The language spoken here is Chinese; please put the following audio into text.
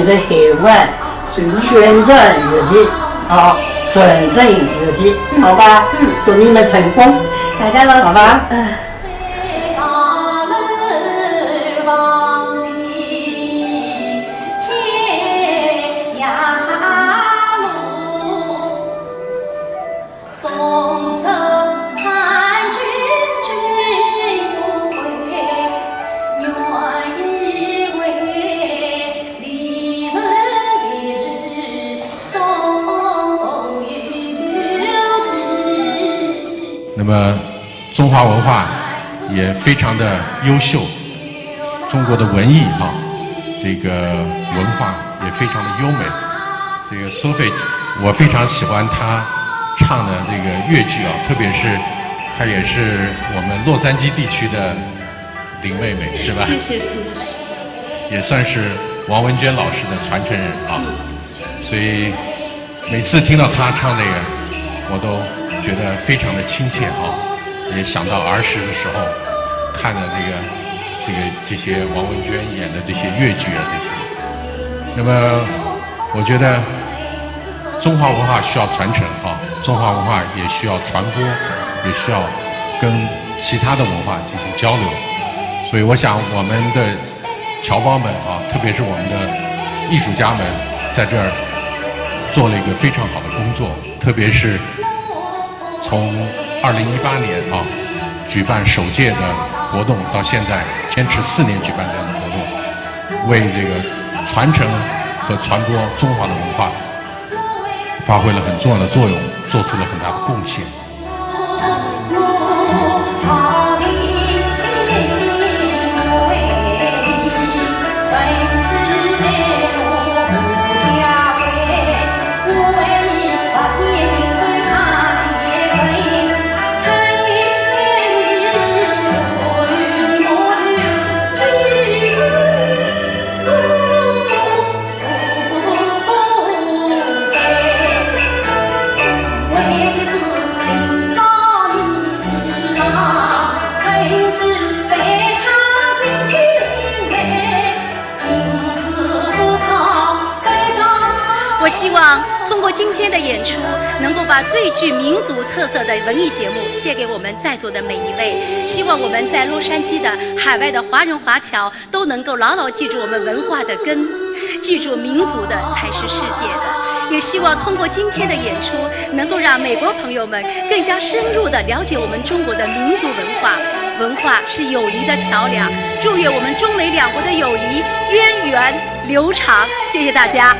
在海外宣传乐器，传承乐器，好吧？祝你们成功，谢谢老师，好吧？那么，中华文化也非常的优秀，中国的文艺这个文化也非常的优美。这个 Sophie， 我非常喜欢她唱的这个粤剧特别是她也是我们洛杉矶地区的林妹妹，是吧？谢谢。也算是王文娟老师的传承人所以每次听到她唱这个，我都觉得非常的亲切也想到儿时的时候看的这些王文娟演的这些粤剧这些。那么我觉得中华文化需要传承中华文化也需要传播，也需要跟其他的文化进行交流。所以我想我们的侨胞们特别是我们的艺术家们在这儿做了一个非常好的工作，特别是从2018年举办首届的活动到现在坚持4年举办这样的活动，为这个传承和传播中华的文化发挥了很重要的作用，做出了很大的贡献。我希望通过今天的演出，能够把最具民族特色的文艺节目献给我们在座的每一位。希望我们在洛杉矶的海外的华人华侨都能够牢牢记住我们文化的根，记住民族的才是世界的。也希望通过今天的演出，能够让美国朋友们更加深入地了解我们中国的民族文化。文化是友谊的桥梁，祝愿我们中美两国的友谊源远流长。谢谢大家。